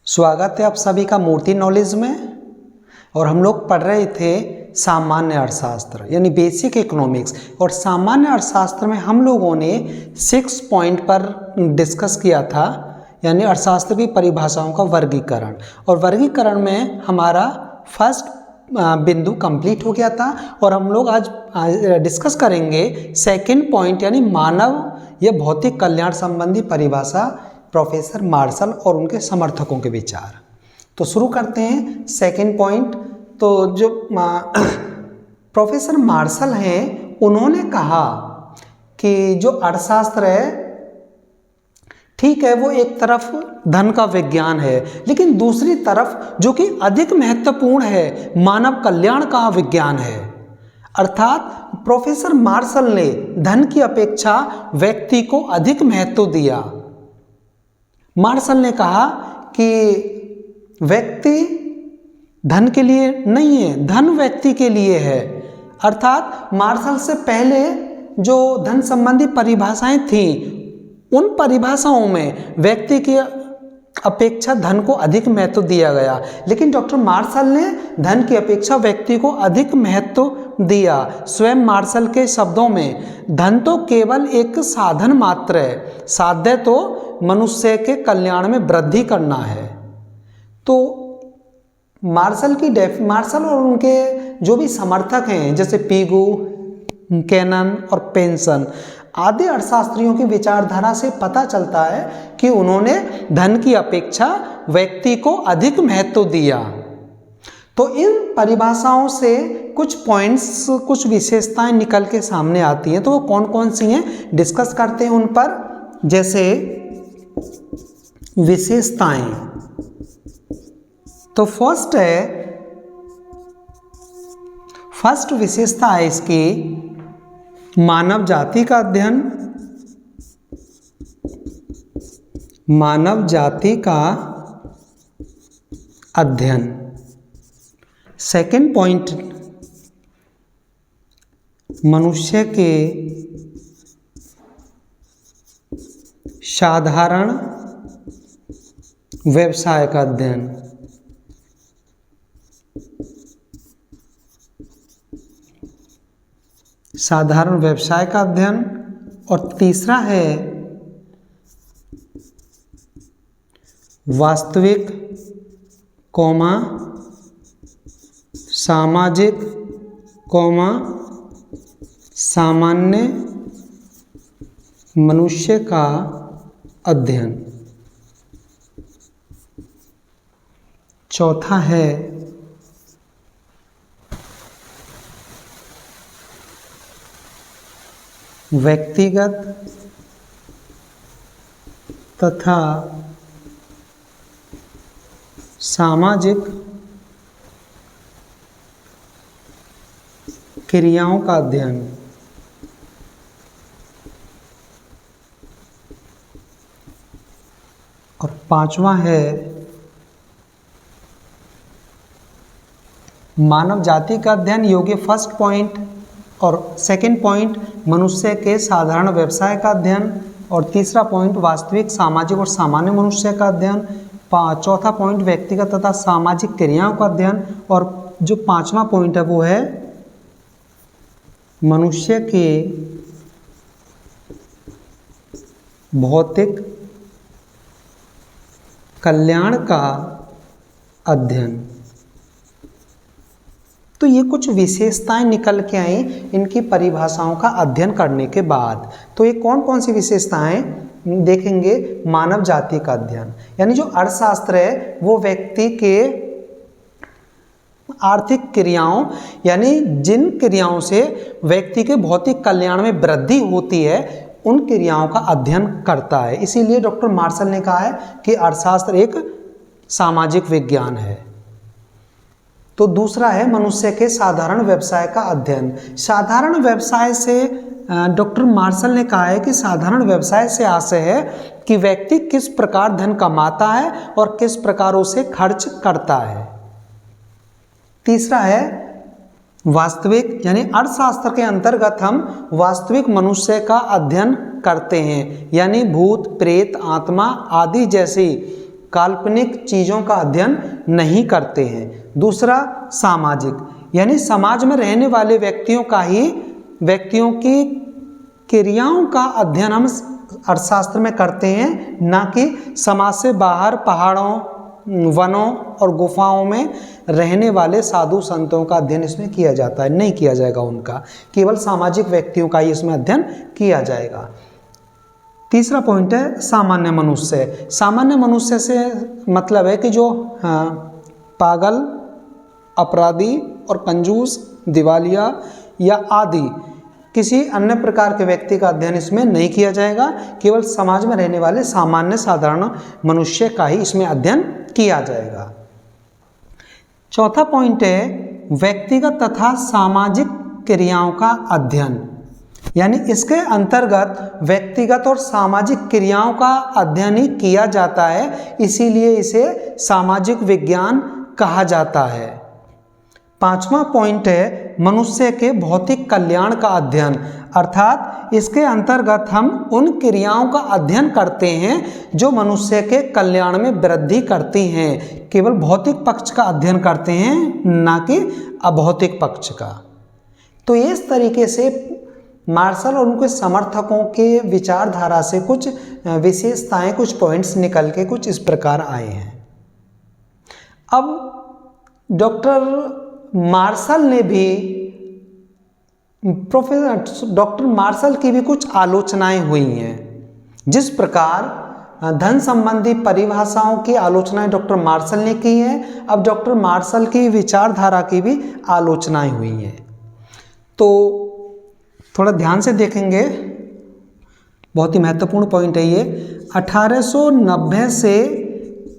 स्वागत है आप सभी का मूर्ति नॉलेज में। और हम लोग पढ़ रहे थे सामान्य अर्थशास्त्र यानी बेसिक इकोनॉमिक्स। और सामान्य अर्थशास्त्र में हम लोगों ने 6 पॉइंट पर डिस्कस किया था, यानी अर्थशास्त्र की परिभाषाओं का वर्गीकरण। और वर्गीकरण में हमारा फर्स्ट बिंदु कंप्लीट हो गया था। और हम लोग आज डिस्कस करेंगे सेकंड पॉइंट, यानी मानव या भौतिक कल्याण संबंधी परिभाषा, प्रोफेसर मार्शल और उनके समर्थकों के विचार। तो शुरू करते हैं सेकंड पॉइंट। तो जो प्रोफेसर मार्शल हैं, उन्होंने कहा कि जो अर्थशास्त्र है, ठीक है, वो एक तरफ धन का विज्ञान है, लेकिन दूसरी तरफ जो कि अधिक महत्वपूर्ण है, मानव कल्याण का विज्ञान है। अर्थात प्रोफेसर मार्शल ने धन की अपेक्षा व्यक्ति को अधिक महत्व दिया। मार्शल ने कहा कि व्यक्ति धन के लिए नहीं है, धन व्यक्ति के लिए है। अर्थात मार्शल से पहले जो धन संबंधी परिभाषाएं थीं, उन परिभाषाओं में व्यक्ति की अपेक्षा धन को अधिक महत्व दिया गया, लेकिन डॉक्टर मार्शल ने धन की अपेक्षा व्यक्ति को अधिक महत्व दिया। स्वयं मार्शल के शब्दों में, धन तो केवल एक साधन मात्र है, साध्य तो मनुष्य के कल्याण में वृद्धि करना है। तो मार्शल और उनके जो भी समर्थक हैं, जैसे पीगू, कैनन और पेंसन आदि अर्थशास्त्रियों की विचारधारा से पता चलता है कि उन्होंने धन की अपेक्षा व्यक्ति को अधिक महत्व दिया। तो इन परिभाषाओं से कुछ पॉइंट्स, कुछ विशेषताएं निकल के सामने आती हैं। तो वो कौन कौन सी हैं, डिस्कस करते हैं उन पर। जैसे विशेषताएं, तो फर्स्ट विशेषता है इसकी मानव जाति का अध्ययन। मानव जाति का अध्ययन। सेकंड पॉइंट, मनुष्य के साधारण व्यवसाय का अध्ययन। साधारण व्यवसाय का अध्ययन। और तीसरा है वास्तविक, सामाजिक, सामान्य मनुष्य का अध्ययन। चौथा है व्यक्तिगत तथा सामाजिक क्रियाओं का अध्ययन। और पांचवा है मानव जाति का अध्ययन, योग्य फर्स्ट पॉइंट। और सेकंड पॉइंट मनुष्य के साधारण व्यवसाय का अध्ययन। और तीसरा पॉइंट वास्तविक, सामाजिक और सामान्य मनुष्य का अध्ययन। चौथा पॉइंट व्यक्तिगत तथा सामाजिक क्रियाओं का अध्ययन। और जो पांचवा पॉइंट है वो है मनुष्य के भौतिक कल्याण का अध्ययन। तो ये कुछ विशेषताएं निकल के आई इनकी परिभाषाओं का अध्ययन करने के बाद। तो ये कौन कौन सी विशेषताएं देखेंगे। मानव जाति का अध्ययन, यानी जो अर्थशास्त्र है वो व्यक्ति के आर्थिक क्रियाओं, यानी जिन क्रियाओं से व्यक्ति के भौतिक कल्याण में वृद्धि होती है, उन क्रियाओं का अध्ययन करता है। इसीलिए डॉक्टर मार्शल ने कहा है कि अर्थशास्त्र एक सामाजिक विज्ञान है। तो दूसरा है मनुष्य के साधारण व्यवसाय का अध्ययन। साधारण व्यवसाय से डॉक्टर मार्शल ने कहा है कि साधारण व्यवसाय से आशय है कि व्यक्ति किस प्रकार धन कमाता है और किस प्रकार उसे खर्च करता है। तीसरा है वास्तविक, यानी अर्थशास्त्र के अंतर्गत हम वास्तविक मनुष्य का अध्ययन करते हैं, यानी भूत, प्रेत, आत्मा आदि जैसी काल्पनिक चीज़ों का अध्ययन नहीं करते हैं। दूसरा सामाजिक, यानी समाज में रहने वाले व्यक्तियों की क्रियाओं का अध्ययन हम अर्थशास्त्र में करते हैं, ना कि समाज से बाहर पहाड़ों, वनों और गुफाओं में रहने वाले साधु संतों का अध्ययन इसमें किया जाता है, नहीं किया जाएगा उनका, केवल सामाजिक व्यक्तियों का ही इसमें अध्ययन किया जाएगा। तीसरा पॉइंट है सामान्य मनुष्य। सामान्य मनुष्य से मतलब है कि जो पागल, अपराधी और कंजूस, दिवालिया या आदि किसी अन्य प्रकार के व्यक्ति का अध्ययन इसमें नहीं किया जाएगा, केवल समाज में रहने वाले सामान्य साधारण मनुष्य का ही इसमें अध्ययन किया जाएगा। चौथा पॉइंट है व्यक्तिगत तथा सामाजिक क्रियाओं का अध्ययन, यानी इसके अंतर्गत व्यक्तिगत और सामाजिक क्रियाओं का अध्ययन ही किया जाता है, इसीलिए इसे सामाजिक विज्ञान कहा जाता है। पांचवा पॉइंट है मनुष्य के भौतिक कल्याण का अध्ययन, अर्थात इसके अंतर्गत हम उन क्रियाओं का अध्ययन करते हैं जो मनुष्य के कल्याण में वृद्धि करती हैं, केवल भौतिक पक्ष का अध्ययन करते हैं, ना कि अभौतिक पक्ष का। तो इस तरीके से मार्शल और उनके समर्थकों के विचारधारा से कुछ विशेषताएं, कुछ पॉइंट्स निकल के कुछ इस प्रकार आए हैं। अब डॉक्टर मार्शल ने भी, प्रोफेसर डॉक्टर मार्शल की भी कुछ आलोचनाएं हुई हैं। जिस प्रकार धन संबंधी परिभाषाओं की आलोचनाएं डॉक्टर मार्शल ने की हैं, अब डॉक्टर मार्शल की विचारधारा की भी आलोचनाएं हुई हैं। तो थोड़ा ध्यान से देखेंगे, बहुत ही महत्वपूर्ण पॉइंट है ये। 1890 से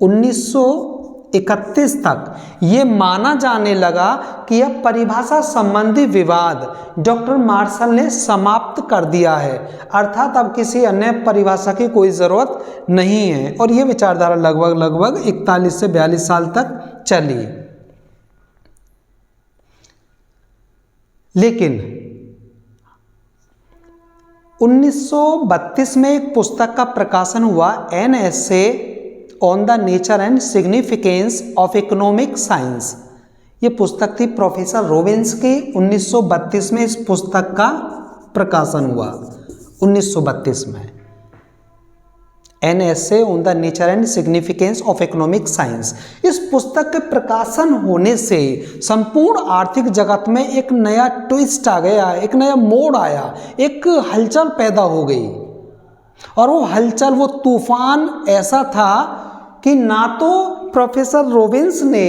1931 तक ये माना जाने लगा कि यह परिभाषा संबंधी विवाद डॉक्टर मार्शल ने समाप्त कर दिया है, अर्थात अब किसी अन्य परिभाषा की कोई ज़रूरत नहीं है। और ये विचारधारा लगभग 41 से 42 साल तक चली। लेकिन 1932 में एक पुस्तक का प्रकाशन हुआ, an essay on the nature and significance of economic science. ये पुस्तक थी प्रोफेसर रॉबिन्स की। 1932 में इस पुस्तक का प्रकाशन हुआ, 1932 में, an essay on the nature and significance of economic science. इस पुस्तक के प्रकाशन होने से संपूर्ण आर्थिक जगत में एक नया ट्विस्ट आ गया, एक नया मोड़ आया, एक हलचल पैदा हो गई। और वो हलचल, वो तूफान ऐसा था कि ना तो प्रोफेसर रॉबिन्स ने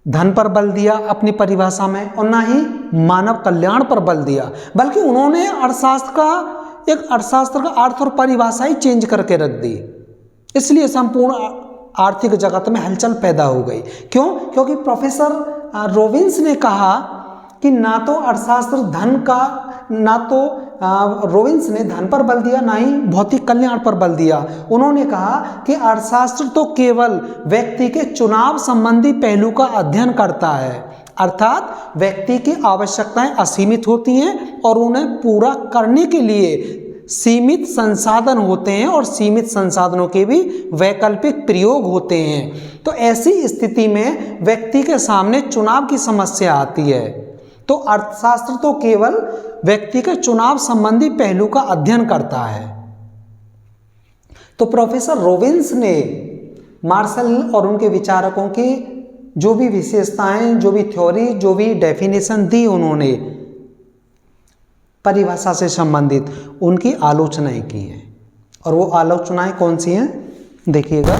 धन पर बल दिया अपनी परिभाषा में, और ना ही मानव कल्याण पर बल दिया, बल्कि उन्होंने अर्थशास्त्र का अर्थ और परिभाषा ही चेंज करके रख दी। इसलिए संपूर्ण आर्थिक जगत में हलचल पैदा हो गई। क्यों? क्योंकि प्रोफेसर रॉबिन्स ने कहा कि ना तो अर्थशास्त्र धन का, ना तो रॉबिन्स ने धन पर बल दिया, ना ही भौतिक कल्याण पर बल दिया। उन्होंने कहा कि अर्थशास्त्र तो केवल व्यक्ति के चुनाव संबंधी पहलू का अध्ययन करता है, अर्थात व्यक्ति की आवश्यकताएं असीमित होती हैं और उन्हें पूरा करने के लिए सीमित संसाधन होते हैं, और सीमित संसाधनों के भी वैकल्पिक प्रयोग होते हैं। तो ऐसी स्थिति में व्यक्ति के सामने चुनाव की समस्या आती है। तो अर्थशास्त्र तो केवल व्यक्ति के चुनाव संबंधी पहलू का अध्ययन करता है। तो प्रोफेसर रॉबिन्स ने मार्शल और उनके विचारकों की जो भी विशेषताएं, जो भी थ्योरी, जो भी डेफिनेशन दी उन्होंने परिभाषा से संबंधित, उनकी आलोचनाएं की हैं। और वो आलोचनाएं कौन सी हैं, देखिएगा।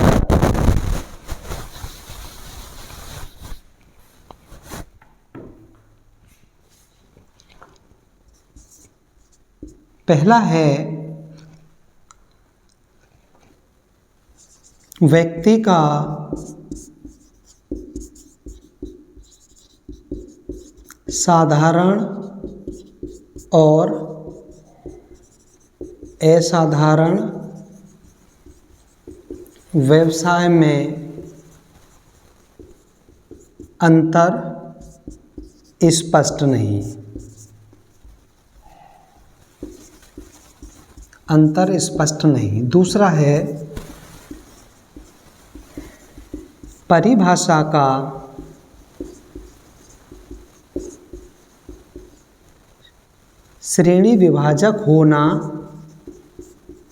पहला है व्यक्ति का साधारण और असाधारण व्यवसाय में अंतर स्पष्ट नहीं। अंतर स्पष्ट नहीं। दूसरा है परिभाषा का श्रेणी विभाजक होना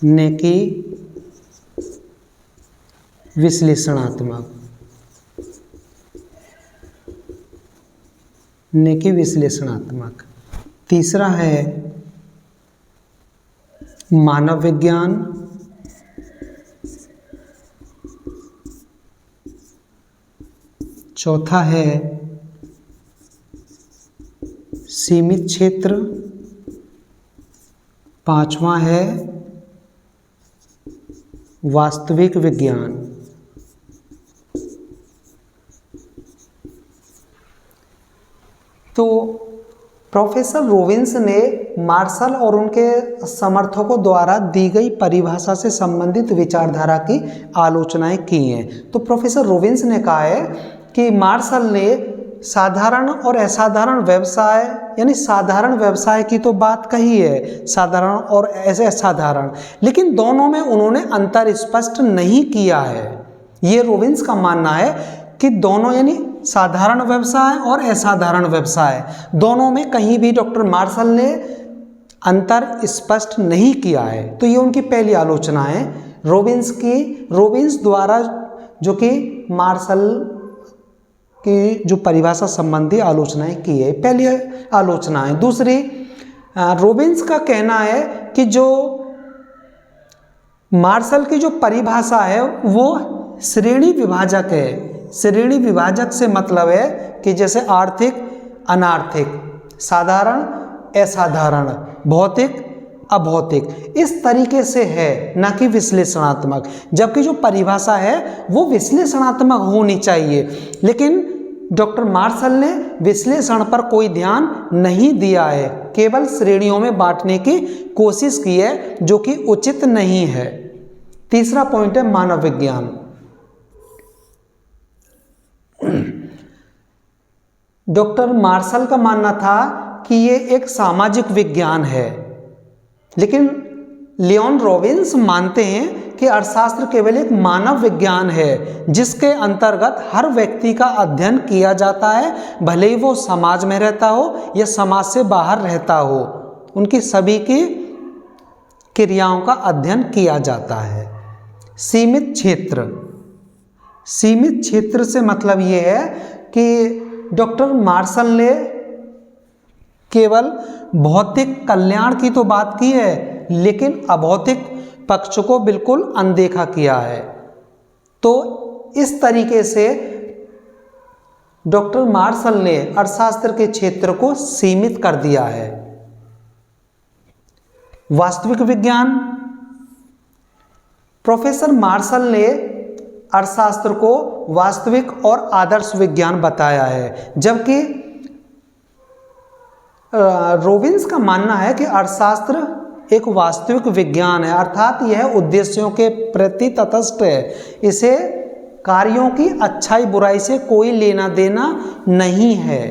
न कि विश्लेषणात्मक, न कि विश्लेषणात्मक। तीसरा है मानव विज्ञान, चौथा है सीमित क्षेत्र, पांचवा है वास्तविक विज्ञान। तो प्रोफेसर रोबिन्स ने मार्शल और उनके समर्थकों द्वारा दी गई परिभाषा से संबंधित विचारधारा की आलोचनाएं की हैं। तो प्रोफेसर रोबिन्स ने कहा है कि मार्शल ने साधारण और असाधारण व्यवसाय, यानी साधारण व्यवसाय की तो बात कही है, साधारण और ऐसे असाधारण, लेकिन दोनों में उन्होंने अंतर स्पष्ट नहीं किया है। ये रोबिन्स का मानना है कि दोनों, यानी साधारण व्यवसाय और असाधारण व्यवसाय, दोनों में कहीं भी डॉक्टर मार्शल ने अंतर स्पष्ट नहीं किया है। तो ये उनकी पहली आलोचना है रोबिन्स की, रोबिन्स द्वारा, जो कि मार्शल की जो परिभाषा संबंधी आलोचनाएं की है, पहली आलोचना है। दूसरी, रोबिन्स का कहना है कि जो मार्शल की जो परिभाषा है वो श्रेणी विभाजक है। श्रेणी विभाजक से मतलब है कि जैसे आर्थिक, अनार्थिक, साधारण, असाधारण, भौतिक, अभौतिक, इस तरीके से है, न कि विश्लेषणात्मक। जबकि जो परिभाषा है वो विश्लेषणात्मक होनी चाहिए, लेकिन डॉक्टर मार्शल ने विश्लेषण पर कोई ध्यान नहीं दिया है, केवल श्रेणियों में बांटने की कोशिश की है, जो कि उचित नहीं है। तीसरा पॉइंट है मानव विज्ञान। डॉक्टर मार्शल का मानना था कि ये एक सामाजिक विज्ञान है, लेकिन लियोन रॉबिन्स मानते हैं कि अर्थशास्त्र केवल एक मानव विज्ञान है, जिसके अंतर्गत हर व्यक्ति का अध्ययन किया जाता है, भले ही वो समाज में रहता हो या समाज से बाहर रहता हो, उनकी सभी की क्रियाओं का अध्ययन किया जाता है। सीमित क्षेत्र, सीमित क्षेत्र से मतलब ये है कि डॉक्टर मार्शल ने केवल भौतिक कल्याण की तो बात की है, लेकिन अभौतिक पक्ष को बिल्कुल अनदेखा किया है। तो इस तरीके से डॉक्टर मार्शल ने अर्थशास्त्र के क्षेत्र को सीमित कर दिया है। वास्तविक विज्ञान, प्रोफेसर मार्शल ने अर्थशास्त्र को वास्तविक और आदर्श विज्ञान बताया है, जबकि रोबिन्स का मानना है कि अर्थशास्त्र एक वास्तविक विज्ञान है, अर्थात यह उद्देश्यों के प्रति तटस्थ है, इसे कार्यों की अच्छाई बुराई से कोई लेना देना नहीं है।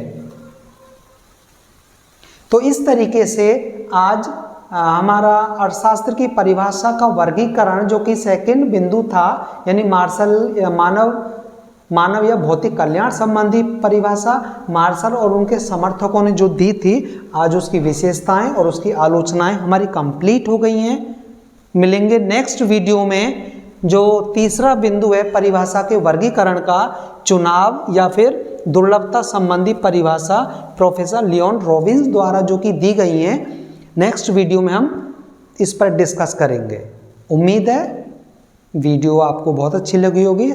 तो इस तरीके से आज हमारा अर्थशास्त्र की परिभाषा का वर्गीकरण, जो कि सेकंड बिंदु था, यानी मार्शल या मानव या भौतिक कल्याण संबंधी परिभाषा मार्शल और उनके समर्थकों ने जो दी थी, आज उसकी विशेषताएं और उसकी आलोचनाएं हमारी कंप्लीट हो गई हैं। मिलेंगे नेक्स्ट वीडियो में। जो तीसरा बिंदु है परिभाषा के वर्गीकरण का चुनाव या फिर दुर्लभता संबंधी परिभाषा प्रोफेसर लियोन रॉबिन्स द्वारा जो कि दी गई हैं, नेक्स्ट वीडियो में हम इस पर डिस्कस करेंगे। उम्मीद है वीडियो आपको बहुत अच्छी लगी होगी।